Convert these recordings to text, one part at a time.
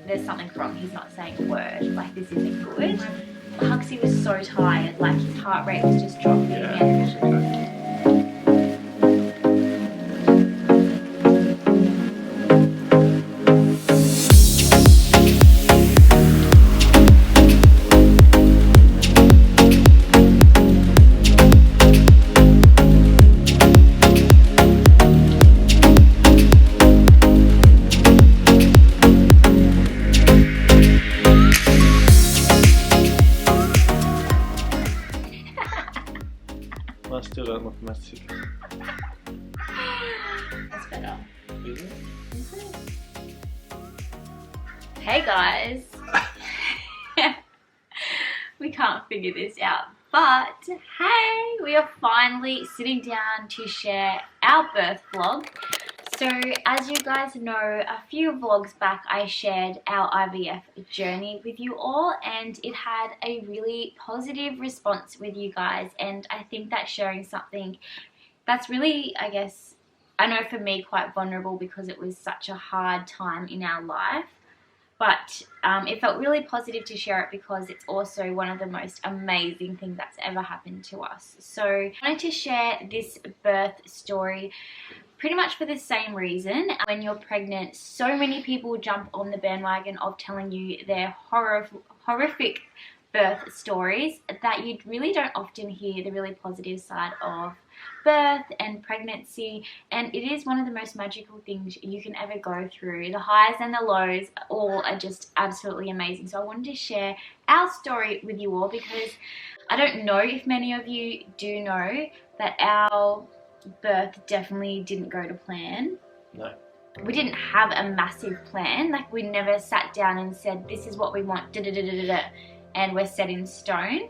there's something wrong. He's not saying a word. Like, this isn't good. Huxley was so tired. Like, his heart rate was just dropping. And I still don't look massive. that's better. Is it? Is it? Hey guys. We can't figure this out. But hey, we are finally sitting down to share our birth vlog. So as you guys know, a few vlogs back I shared our IVF journey with you all, and it had a really positive response with you guys, and I think that sharing something that's really, I guess, I know for me, quite vulnerable because it was such a hard time in our life. But it felt really positive to share it because it's also one of the most amazing things that's ever happened to us. So I wanted to share this birth story pretty much for the same reason. When you're pregnant, so many people jump on the bandwagon of telling you their horrific birth stories that you really don't often hear the really positive side of birth and pregnancy, and it is one of the most magical things you can ever go through. The highs and the lows all are just absolutely amazing. So I wanted to share our story with you all because I don't know if many of you do know that our birth definitely didn't go to plan. No. We didn't have a massive plan. Like, we never sat down and said, this is what we want, and we're set in stone.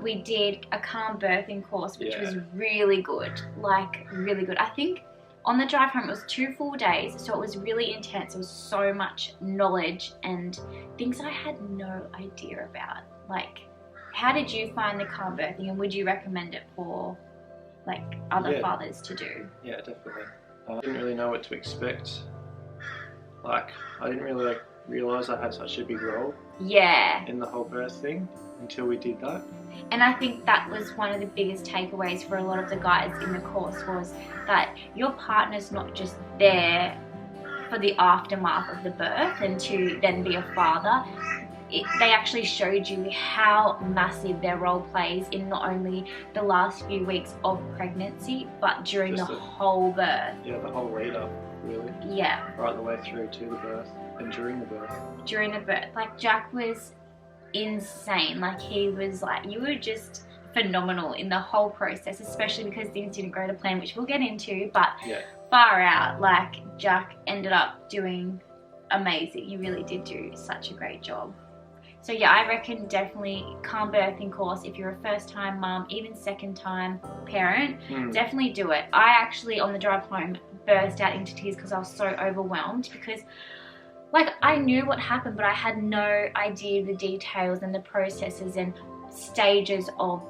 We did a calm birthing course, which was really good, like really good. I think on the drive home it was 2 full days, so it was really intense. There was so much knowledge and things I had no idea about. Like, how did you find the calm birthing, and would you recommend it for like other fathers to do? Yeah, definitely. I didn't really know what to expect. Like, I didn't really realise I had such a big role in the whole birth thing until we did that. And I think that was one of the biggest takeaways for a lot of the guys in the course, was that your partner's not just there for the aftermath of the birth and to then be a father. They actually showed you how massive their role plays in not only the last few weeks of pregnancy, but during the whole birth. Yeah, the whole lead up, really. Yeah. Right the way through to the birth and during the birth. During the birth. Like, Jack was insane. Like, he was like, you were just phenomenal in the whole process, especially because things didn't go to plan, which we'll get into, but far out. Like, Jack ended up doing amazing. He really did do such a great job. So yeah, I reckon definitely calm birthing course if you're a first time mum, even second time parent, definitely do it. I actually, on the drive home, burst out into tears because I was so overwhelmed, because like, I knew what happened, but I had no idea the details and the processes and stages of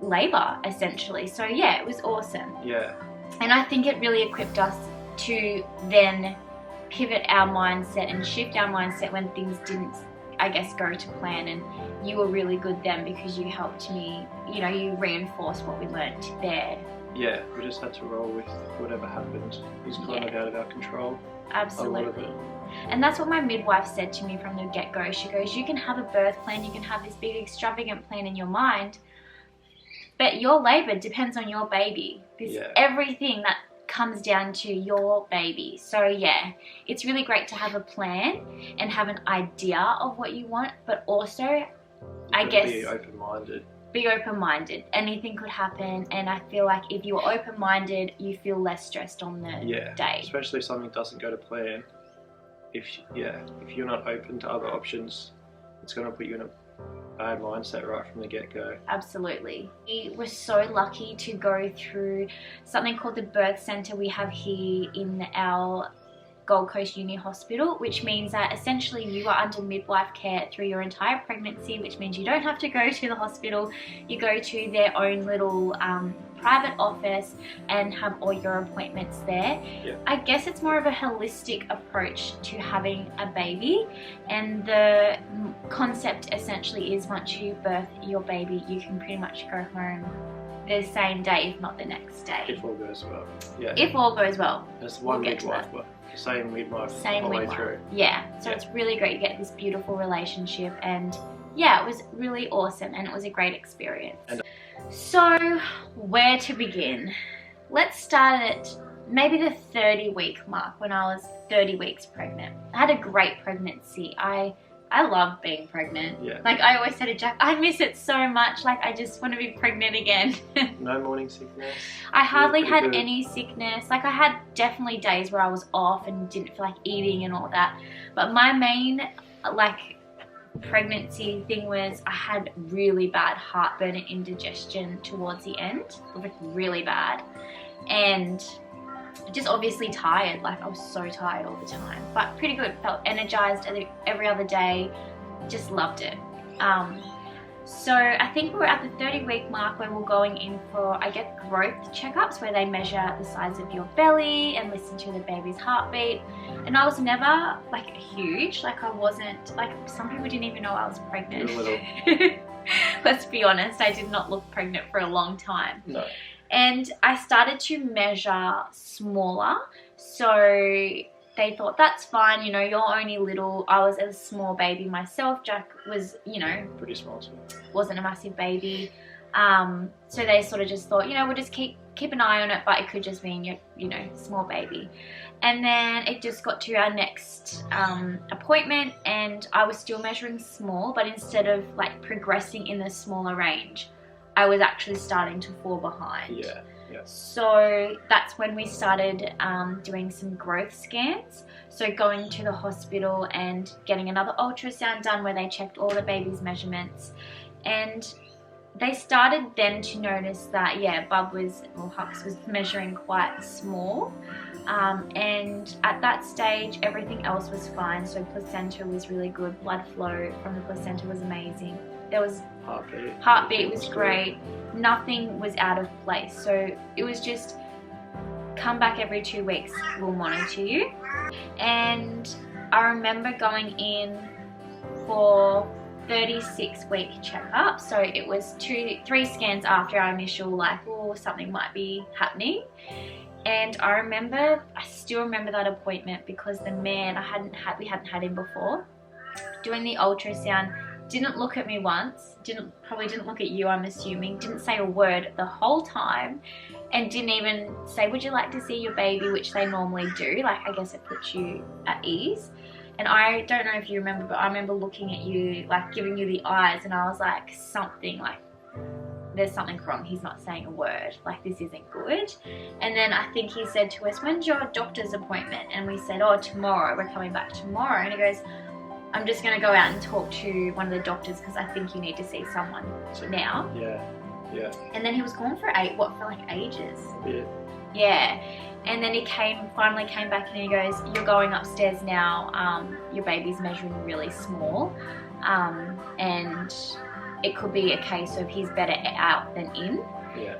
labour, essentially. So yeah, it was awesome. Yeah. And I think it really equipped us to then pivot our mindset and shift our mindset when things didn't, I guess, go to plan. And you were really good then because you helped me, you know, you reinforced what we learnt there. Yeah, we just had to roll with whatever happened. It was kind of out of our control. Absolutely. And that's what my midwife said to me from the get-go. She goes, you can have a birth plan, you can have this big extravagant plan in your mind, but your labour depends on your baby. Everything that comes down to your baby. So yeah, it's really great to have a plan and have an idea of what you want, but also, I guess, be open-minded. Be open-minded. Anything could happen, and I feel like if you're open-minded, you feel less stressed on the day. Especially if something doesn't go to plan. If you're not open to other options, it's going to put you in a bad mindset right from the get-go. Absolutely. We were so lucky to go through something called the birth centre we have here in our Gold Coast Uni Hospital, which means that essentially you are under midwife care through your entire pregnancy, which means you don't have to go to the hospital. You go to their own little private office and have all your appointments there. Yeah. I guess it's more of a holistic approach to having a baby, and the concept essentially is once you birth your baby, you can pretty much go home the same day, if not the next day. If all goes well. Yeah. If all goes well. There's one midwife, but same midwife all the way through. Yeah. So it's really great. You get this beautiful relationship, and yeah, it was really awesome, and it was a great experience. So where to begin? Let's start at maybe the 30-week mark, when I was 30 weeks pregnant. I had a great pregnancy. I love being pregnant. Yeah. Like I always said to Jack, I miss it so much. Like I just want to be pregnant again. No morning sickness? I hardly had any sickness. Like I had definitely days where I was off and didn't feel like eating and all that. But my main pregnancy thing was I had really bad heartburn and indigestion towards the end. Like really bad. And just obviously tired. Like I was so tired all the time, but pretty good. Felt energized every other day. Just loved it. So I think we're at the 30-week mark when we're going in for, I guess, growth checkups, where they measure the size of your belly and listen to the baby's heartbeat. And I was never like huge. Like I wasn't, like some people didn't even know I was pregnant. You're little. Let's be honest, I did not look pregnant for a long time. No. And I started to measure smaller, so they thought that's fine, you know, you're only little. I was a small baby myself. Jack was, you know, pretty small too. Wasn't a massive baby. So they sort of just thought, you know, we'll just keep an eye on it, but it could just mean you're, you know, small baby. And then it just got to our next appointment, and I was still measuring small, but instead of like progressing in the smaller range, I was actually starting to fall behind. Yeah, yeah. So that's when we started doing some growth scans. So going to the hospital and getting another ultrasound done where they checked all the baby's measurements. And they started then to notice that, yeah, Hux was measuring quite small. And at that stage, everything else was fine. So placenta was really good. Blood flow from the placenta was amazing. There was heartbeat was great. Nothing was out of place. So it was just come back every 2 weeks, we'll monitor you. And I remember going in for 36-week checkup. So it was 3 scans after our initial like, oh, something might be happening. And I still remember that appointment because the man we hadn't had him before, doing the ultrasound, didn't look at me once, probably didn't look at you, I'm assuming, didn't say a word the whole time, and didn't even say, would you like to see your baby, which they normally do. Like, I guess it puts you at ease. And I don't know if you remember, but I remember looking at you, like giving you the eyes, and I was like, there's something wrong, he's not saying a word, like this isn't good. And then I think he said to us, when's your doctor's appointment? And we said, oh, tomorrow, we're coming back tomorrow. And he goes, I'm just going to go out and talk to one of the doctors because I think you need to see someone now. Yeah. And then he was gone for ages. Yeah. Yeah. And then he finally came back and he goes, you're going upstairs now, your baby's measuring really small, and it could be a case of he's better out than in. Yeah.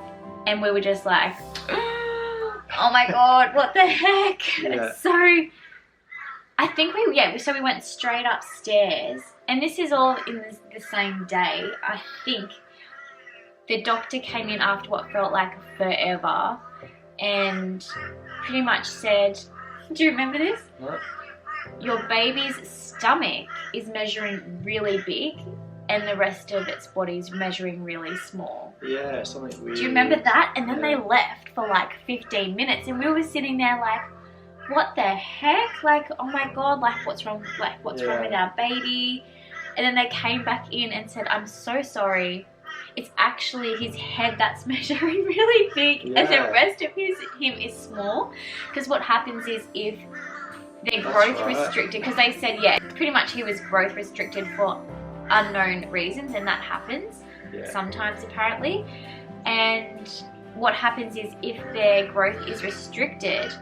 And we were just like, oh my God, what the heck? Yeah. So I think we went straight upstairs, and this is all in the same day. I think the doctor came in after what felt like forever and pretty much said, do you remember this? What? Your baby's stomach is measuring really big and the rest of its body is measuring really small. Yeah, something weird. Do you remember that? And then they left for like 15 minutes and we were sitting there like, what the heck? Like, oh my God, like what's wrong? Like, what's wrong with our baby? And then they came back in and said, I'm so sorry. It's actually his head that's measuring really big and the rest of him is small. Because what happens is if they're growth restricted, because they said, pretty much he was growth restricted for unknown reasons, and that happens sometimes apparently. And what happens is if their growth is restricted,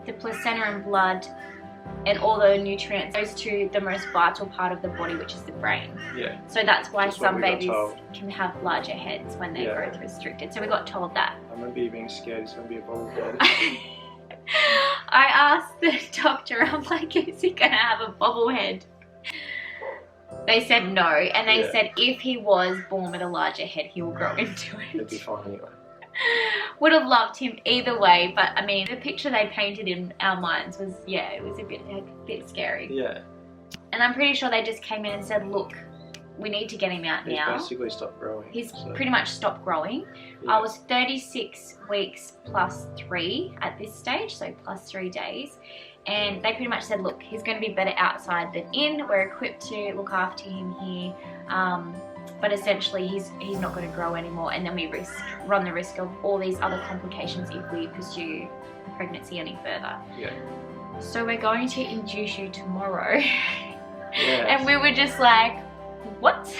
the placenta and blood and all the nutrients goes to the most vital part of the body, which is the brain. Yeah. So that's why Just some what we got babies told. can have larger heads when they're growth restricted. So we got told that. I remember you being scared it's going to be a bobblehead. I asked the doctor, I'm like, is he going to have a bobblehead? They said no, and they said if he was born with a larger head, he will grow into it. It'd be fine anyway. Would have loved him either way, but I mean, the picture they painted in our minds was, it was a bit scary. Yeah. And I'm pretty sure they just came in and said, look, we need to get him out now. He's basically stopped growing. He's pretty much stopped growing. I was 36 weeks plus 3 at this stage, so plus 3 days. And they pretty much said, look, he's going to be better outside than in. We're equipped to look after him here. But essentially, he's not going to grow anymore. And then we run the risk of all these other complications if we pursue the pregnancy any further. Yeah. So we're going to induce you tomorrow. Yeah. And we were just like, what?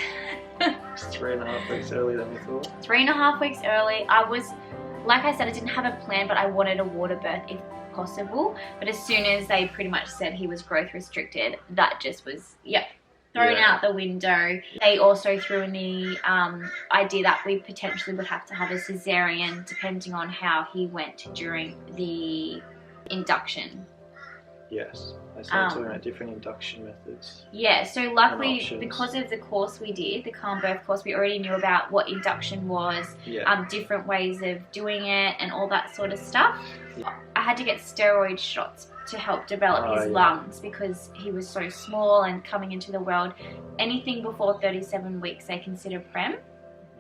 It's 3.5 weeks earlier than we thought. 3.5 weeks early. I was, like I said, I didn't have a plan, but I wanted a water birth if possible. But as soon as they pretty much said he was growth restricted, that just was, thrown out the window. They also threw in the idea that we potentially would have to have a cesarean depending on how he went during the induction. Yes. They started talking about different induction methods. Yeah, so luckily, because of the course we did, the calm birth course, we already knew about what induction was, different ways of doing it and all that sort of stuff. Yeah. I had to get steroid shots to help develop his lungs because he was so small and coming into the world. Anything before 37 weeks they consider prem.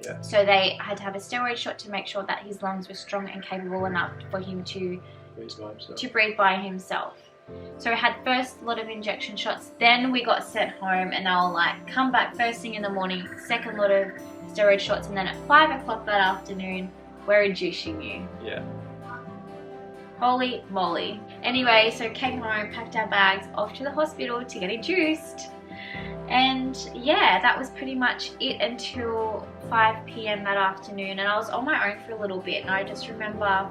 Yeah. So they had to have a steroid shot to make sure that his lungs were strong and capable enough for him to breathe by himself. So we had first lot of injection shots, then we got sent home and they were like, come back first thing in the morning, second lot of steroid shots, and then at 5 o'clock that afternoon, we're inducing you. Yeah. Holy moly. Anyway, so came home, packed our bags, off to the hospital to get induced. And yeah, that was pretty much it until 5 p.m. that afternoon. And I was on my own for a little bit, and I just remember,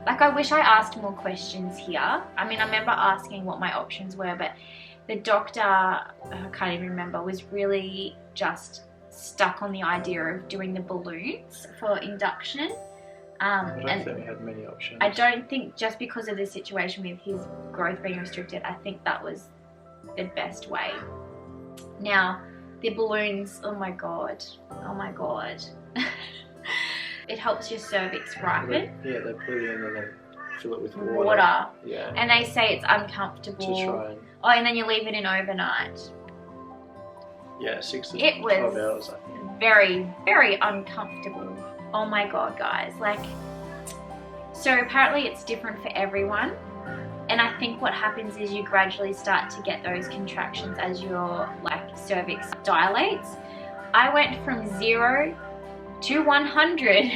like, I wish I asked more questions here. I mean, I remember asking what my options were, but the doctor, I can't even remember, was really just stuck on the idea of doing the balloons for induction. I don't think we had many options. I don't think, just because of the situation with his growth being restricted, I think that was the best way. Now, the balloons, oh my god. It helps your cervix ripen. Yeah, they put it in and then fill it with water. Yeah. And they say it's uncomfortable. To try and... Oh, and then you leave it in overnight. Yeah, 6 to 12 hours, I think. Very, very uncomfortable. Oh my god, guys. Like, so apparently it's different for everyone. And I think what happens is you gradually start to get those contractions as your, like, cervix dilates. I went from 0 to 100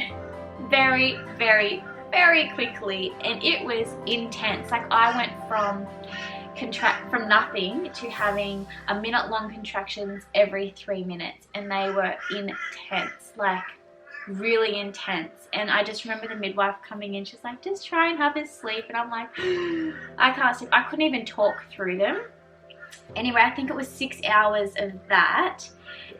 very, very, very quickly, and it was intense. Like, I went from nothing to having a minute-long contractions every 3 minutes, and they were intense, like really intense. And I just remember the midwife coming in, she's like, just try and have a sleep, and I'm like, I can't sleep. I couldn't even talk through them. Anyway, I think it was 6 hours of that.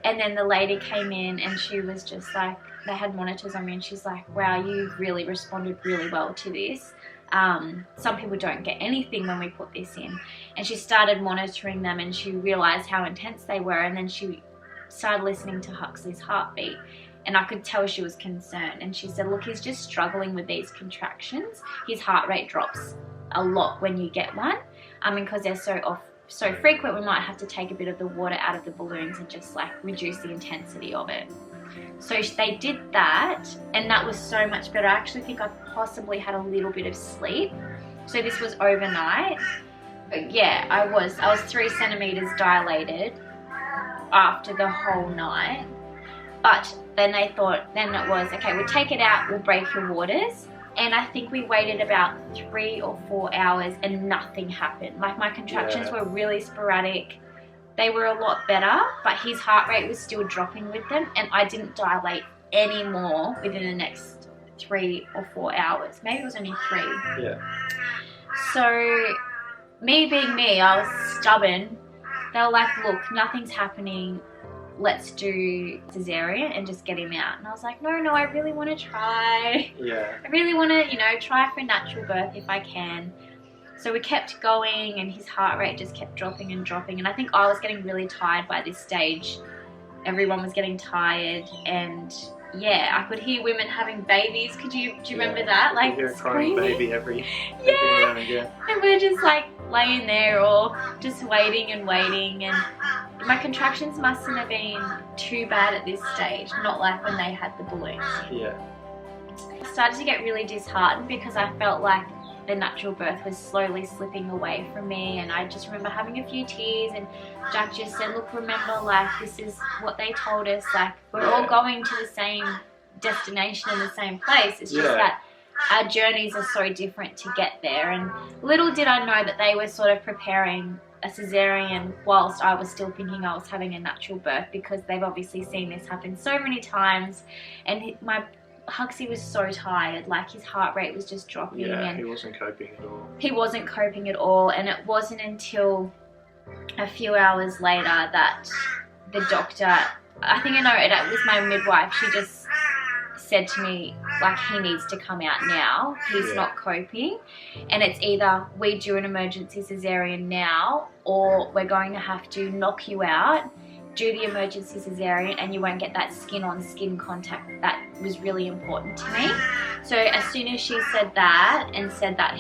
And then the lady came in and she was just like, they had monitors on me, and she's like, wow, you really responded really well to this. Some people don't get anything when we put this in. And she started monitoring them, and she realized how intense they were. And then she started listening to Huxley's heartbeat, and I could tell she was concerned. And she said, look, he's just struggling with these contractions. His heart rate drops a lot when you get one. Because they're so frequent, we might have to take a bit of the water out of the balloons and just like reduce the intensity of it. So they did that, and that was so much better. I actually think I possibly had a little bit of sleep. So this was overnight. But yeah, I was 3 centimeters dilated after the whole night. But then they thought, then it was, okay, we'll take it out, we'll break your waters. And I think we waited about 3 or 4 hours and nothing happened. Like, my contractions were really sporadic. They were a lot better, but his heart rate was still dropping with them, and I didn't dilate any more within the next 3 or 4 hours. Maybe it was only 3. Yeah. So me being me, I was stubborn. They were like, look, nothing's happening. Let's do cesarean and just get him out. And I was like, no, I really want to try. Yeah. I really want to, try for natural birth if I can. So we kept going and his heart rate just kept dropping and dropping. And I think I was getting really tired by this stage. Everyone was getting tired, and yeah, I could hear women having babies. Do you remember that? Like, you hear a crying baby every now and again. And we're just like laying there or just waiting. And my contractions mustn't have been too bad at this stage, not like when they had the balloons. Yeah. I started to get really disheartened because I felt like the natural birth was slowly slipping away from me, and I just remember having a few tears, and Jack just said, look, remember, like, this is what they told us, like, we're all going to the same destination in the same place. It's just that our journeys are so different to get there. And little did I know that they were sort of preparing a cesarean whilst I was still thinking I was having a natural birth, because they've obviously seen this happen so many times. And Huxley was so tired, like his heart rate was just dropping. Yeah, and he wasn't coping at all. He wasn't coping at all, and it wasn't until a few hours later that the doctor, I think I know it was my midwife, she just said to me, like, he needs to come out now, he's not coping, and it's either we do an emergency cesarean now, or we're going to have to knock you out, do the emergency cesarean, and you won't get that skin on skin contact. That was really important to me. So as soon as she said that and said that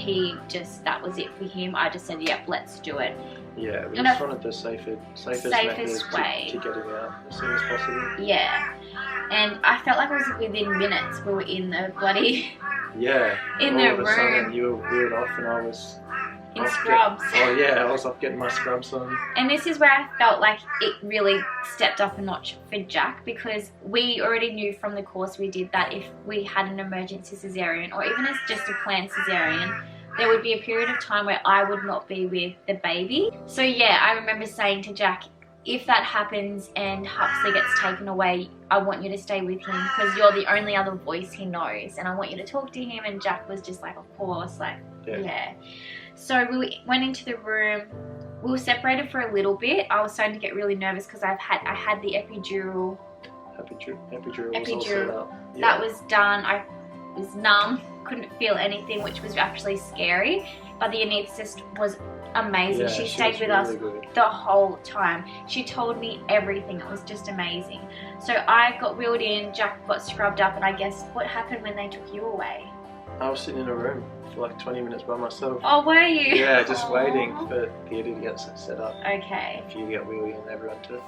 that was it for him, I just said, yep, let's do it. Yeah, we just wanted the safest way to get him out as soon as possible. Yeah, and I felt like it was within minutes we were in the bloody in the room. And you were wheeled off, and I was in scrubs. I was off getting my scrubs on. And this is where I felt like it really stepped up a notch for Jack, because we already knew from the course we did that if we had an emergency cesarean, or even as just a planned cesarean, there would be a period of time where I would not be with the baby. So yeah, I remember saying to Jack, if that happens and Huxley gets taken away, I want you to stay with him, because you're the only other voice he knows, and I want you to talk to him. And Jack was just like, of course, like, yeah. So we went into the room. We were separated for a little bit. I was starting to get really nervous because I had the epidural. Epidural was all set up. Yeah. That was done. I was numb, couldn't feel anything, which was actually scary. But the anaesthetist was amazing. She stayed with us the whole time. She told me everything. It was just amazing. So I got wheeled in, Jack got scrubbed up, and I guess what happened when they took you away? I was sitting in a room for like 20 minutes by myself. Oh, were you? Yeah, just waiting for theatre to get set up. Okay. If you get wheeled in, everyone to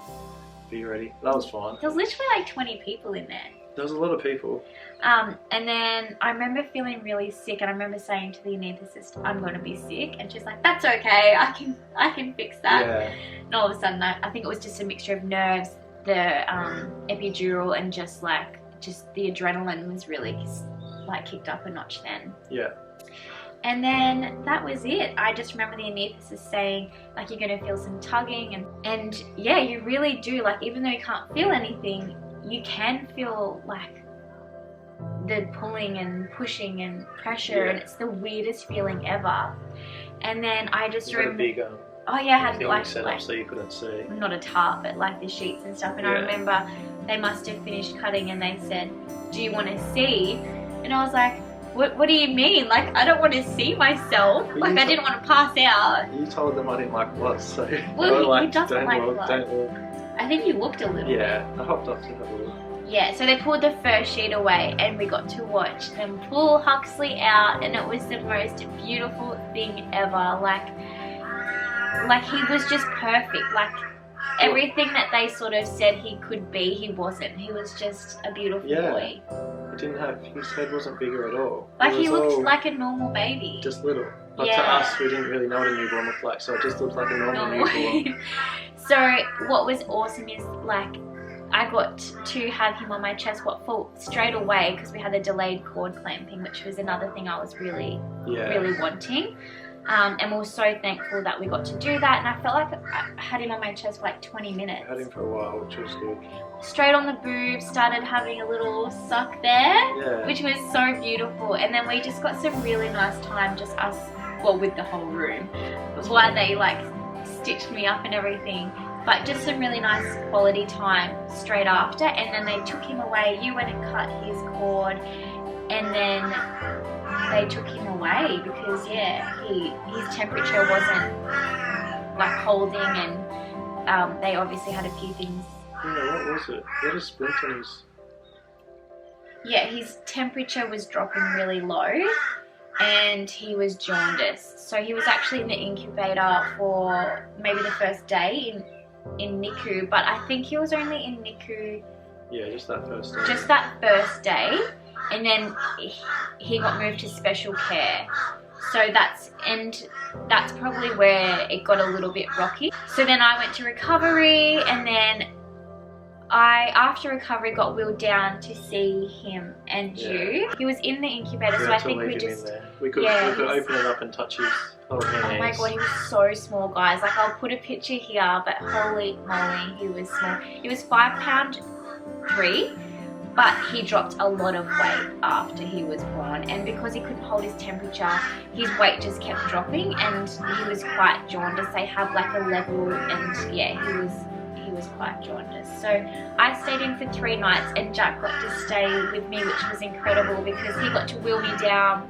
be ready. That was fine. There was literally like 20 people in there. There was a lot of people. And then I remember feeling really sick, and I remember saying to the anaesthetist, I'm going to be sick, and she's like, that's okay, I can fix that. Yeah. And all of a sudden, I think it was just a mixture of nerves, the epidural, and just the adrenaline was really like kicked up a notch then. Yeah. And then that was it. I just remember the anaesthetist saying, like, you're going to feel some tugging, and yeah, you really do, like, even though you can't feel anything, you can feel like the pulling and pushing and pressure, and it's the weirdest feeling ever. And then I just remember, I had like set up so you couldn't see. Not a tarp, but like the sheets and stuff. And I remember they must have finished cutting, and they said, do you want to see? And I was like, what do you mean? Like, I don't want to see myself. Like, I didn't want to pass out. You told them I didn't like blood, so well, he doesn't like blood. Don't look. I think you looked a little bit. Yeah, I hopped up to have a look. Yeah, so they pulled the first sheet away, and we got to watch them pull Huxley out, and it was the most beautiful thing ever. Like he was just perfect. Like, everything that they sort of said he could be, he wasn't. He was just a beautiful boy. His head wasn't bigger at all. Like, he looked like a normal baby. Just little. But to us, we didn't really know what a newborn looked like, so it just looked like a normal newborn. So what was awesome is, like, I got to have him on my chest straight away, because we had the delayed cord clamping, which was another thing I was really wanting. And we were so thankful that we got to do that, and I felt like I had him on my chest for like 20 minutes. I had him for a while, which was good. Straight on the boob, started having a little suck there, which was so beautiful. And then we just got some really nice time, just us well, with the whole room. That's why they like stitched me up and everything. But just some really nice quality time straight after, and then they took him away. You went and cut his cord, and then they took him away because his temperature wasn't like holding, and they obviously had a few things. Yeah, what was it? He had a splint on his... Yeah, his temperature was dropping really low, and he was jaundiced. So he was actually in the incubator for maybe the first day in NICU, but I think he was only in NICU. Yeah, just that first day. Just that first day, and then he got moved to special care. So that's probably where it got a little bit rocky. So then I went to recovery, and then after recovery got wheeled down to see him and you. He was in the incubator, so I think we just... We could open it up and touch his whole hands. Oh my god, he was so small, guys. Like, I'll put a picture here, but holy moly, he was small. He was 5'3", but he dropped a lot of weight after he was born, and because he couldn't hold his temperature, his weight just kept dropping, and he was quite jaundiced. They have like a level, and yeah, he was quite jaundiced. So I stayed in for 3 nights, and Jack got to stay with me, which was incredible because he got to wheel me down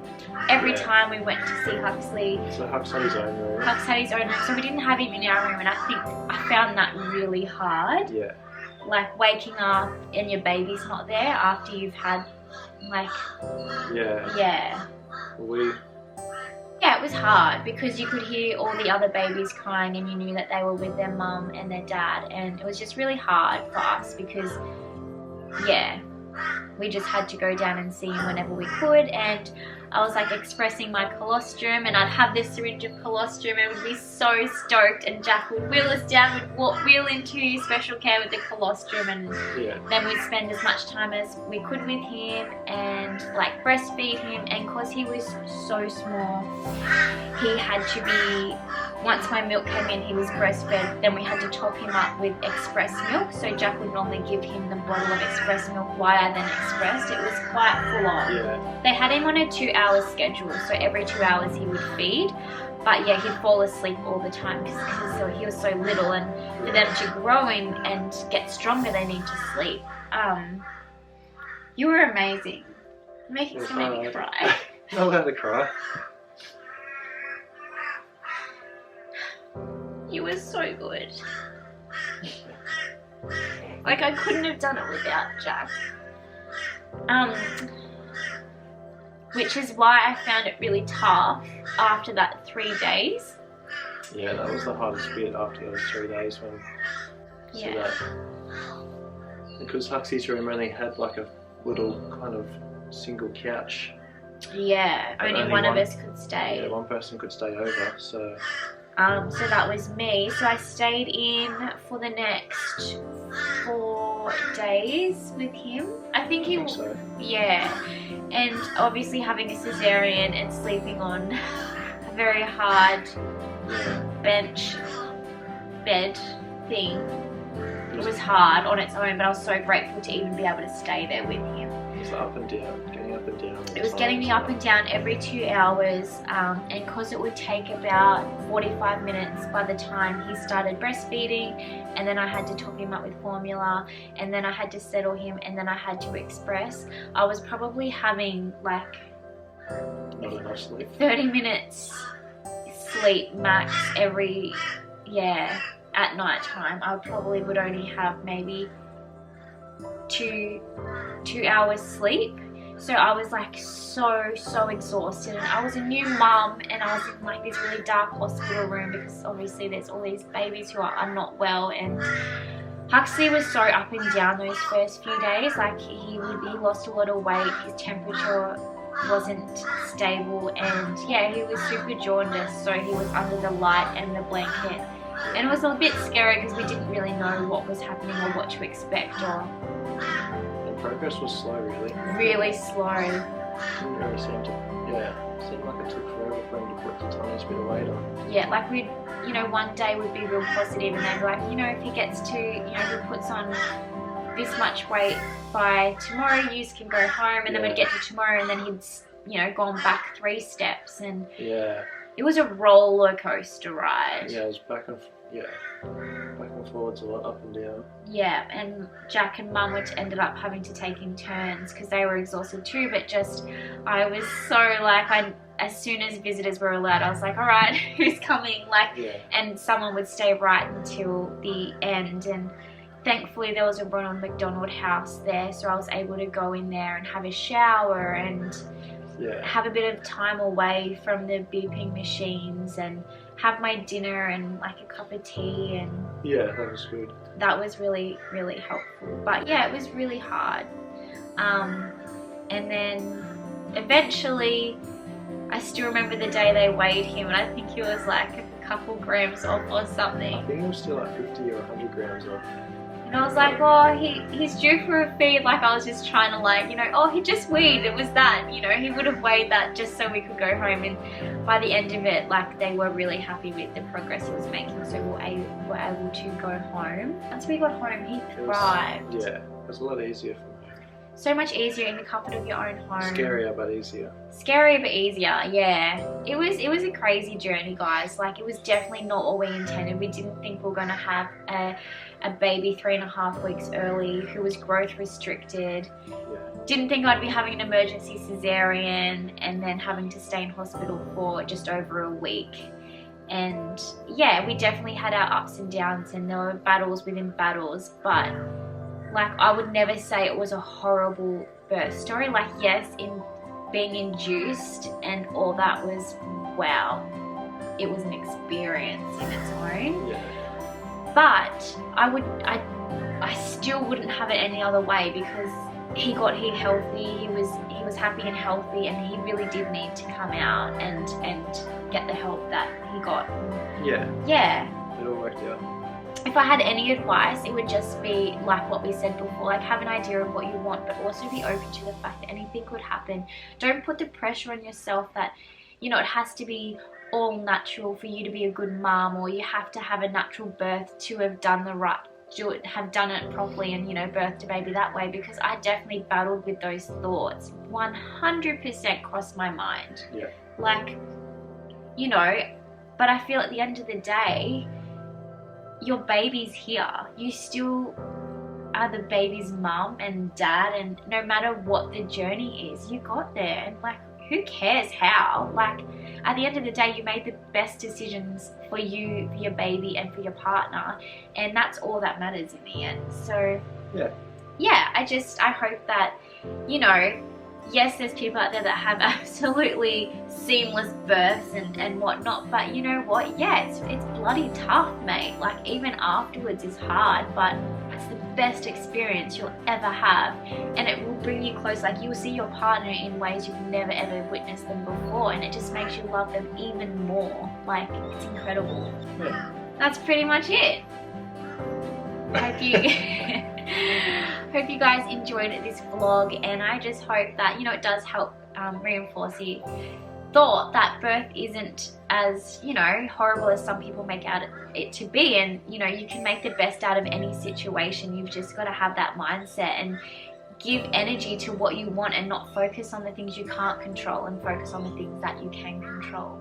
every time we went to see Huxley. So Hux had his own room. Hux had his own room, so we didn't have him in our room, and I think I found that really hard. Yeah. Like waking up and your baby's not there after you've had like... Yeah. Yeah, it was hard because you could hear all the other babies crying, and you knew that they were with their mum and their dad, and it was just really hard for us because, yeah, we just had to go down and see him whenever we could, and I was like expressing my colostrum, and I'd have this syringe of colostrum and would be so stoked, and Jack would wheel us down, would wheel into special care with the colostrum, and then we'd spend as much time as we could with him and like breastfeed him. And because he was so small, he had to be, once my milk came in, he was breastfed, then we had to top him up with express milk. So Jack would normally give him the bottle of express milk while I then expressed. It was quite full on. Yeah. They had him on a 2-hour schedule, so every 2 hours he would feed, but yeah, he'd fall asleep all the time because he was so little, and for them to grow and get stronger, they need to sleep. You were amazing. You're making me cry. I'm allowed to cry. You were so good. Like, I couldn't have done it without Jack. Which is why I found it really tough after that 3 days. Yeah, that was the hardest bit after those 3 days when... Yeah. Because Huxley's room only had like a little kind of single couch. Yeah, only one of us could stay. Yeah, one person could stay over, so... So that was me. So I stayed in for the next 4 days with him. I think so. Yeah. And obviously having a cesarean and sleeping on a very hard bench bed thing. It was hard on its own, but I was so grateful to even be able to stay there with him. It was up and down, getting up and down. It was getting me up and down every 2 hours, and because it would take about 45 minutes by the time he started breastfeeding, and then I had to top him up with formula, and then I had to settle him, and then I had to express. I was probably having like not enough sleep. 30 minutes sleep max every, at night time. I probably would only have maybe two hours sleep. So I was like so exhausted, and I was a new mum, and I was in like this really dark hospital room because obviously there's all these babies who are not well, and Huxley was so up and down those first few days. Like he lost a lot of weight, his temperature wasn't stable, and yeah, he was super jaundiced, so he was under the light and the blanket, and it was a bit scary because we didn't really know what was happening or what to expect, or progress was slow, really. Really slow. It didn't really seem to, it seemed like it took forever for him to put the tiniest bit of weight on. Yeah, like we'd, one day would be real positive, and they'd be like, if he gets to, he puts on this much weight by tomorrow, you can go home, and then we'd get to tomorrow, and then he'd, gone back 3 steps, and It was a roller coaster ride. Yeah, it was back and forwards, a lot up and down. Yeah, and Jack and Mum ended up having to take in turns because they were exhausted too. But just, I was so like, as soon as visitors were allowed, I was like, all right, who's coming? Like, and someone would stay right until the end. And thankfully there was a Ronald McDonald house there, so I was able to go in there and have a shower and have a bit of time away from the beeping machines and have my dinner and like a cup of tea. And yeah, that was good. That was really, really helpful. But yeah, it was really hard. And then eventually, I still remember the day they weighed him, and I think he was like a couple grams off or something. I think he was still like 50 or 100 grams off. And I was like, oh, he's due for a feed. Like, I was just trying to, like, you know, oh, he just weighed. It was that, you know, he would have weighed that just so we could go home. And by the end of it, like, they were really happy with the progress he was making. So we were able to go home. Once we got home, he thrived. Yeah, it was a lot easier for me. So much easier in the comfort of your own home. Scarier but easier. Scarier but easier, yeah. It was a crazy journey, guys. Like, it was definitely not what we intended. We didn't think we were going to have a baby 3.5 weeks early who was growth restricted. Yeah. Didn't think I'd be having an emergency cesarean and then having to stay in hospital for just over a week. And yeah, we definitely had our ups and downs, and there were battles within battles, but like, I would never say it was a horrible birth story. Like, yes, in being induced and all that was, wow, it was an experience in its own. Yeah. But I still wouldn't have it any other way, because he got here healthy. He was happy and healthy, and he really did need to come out and get the help that he got. Yeah. Yeah. It all worked out. If I had any advice, it would just be like what we said before, like, have an idea of what you want, but also be open to the fact that anything could happen. Don't put the pressure on yourself that, you know, it has to be all natural for you to be a good mom, or you have to have a natural birth to have done have done it properly and, you know, birthed a baby that way, because I definitely battled with those thoughts. 100% crossed my mind. Yeah. Like, you know, but I feel at the end of the day, your baby's here. You still are the baby's mum and dad, and no matter what the journey is, you got there. And like, who cares how? Like, at the end of the day, you made the best decisions for you, for your baby, and for your partner, and that's all that matters in the end. So yeah, I hope that, you know, yes, there's people out there that have absolutely seamless births and whatnot, but you know what? Yeah, it's bloody tough, mate. Like, even afterwards is hard, but it's the best experience you'll ever have, and it will bring you close. Like, you'll see your partner in ways you've never ever witnessed them before, and it just makes you love them even more. Like, it's incredible. Yeah. That's pretty much it. Hope you hope you guys enjoyed this vlog, and I just hope that, you know, it does help reinforce the thought that birth isn't as, you know, horrible as some people make out it to be, and, you know, you can make the best out of any situation. You've just got to have that mindset and give energy to what you want, and not focus on the things you can't control, and focus on the things that you can control.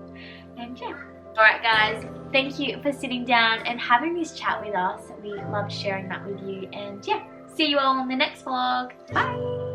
And yeah. Alright guys, thank you for sitting down and having this chat with us. We loved sharing that with you, and yeah, see you all in the next vlog. Bye!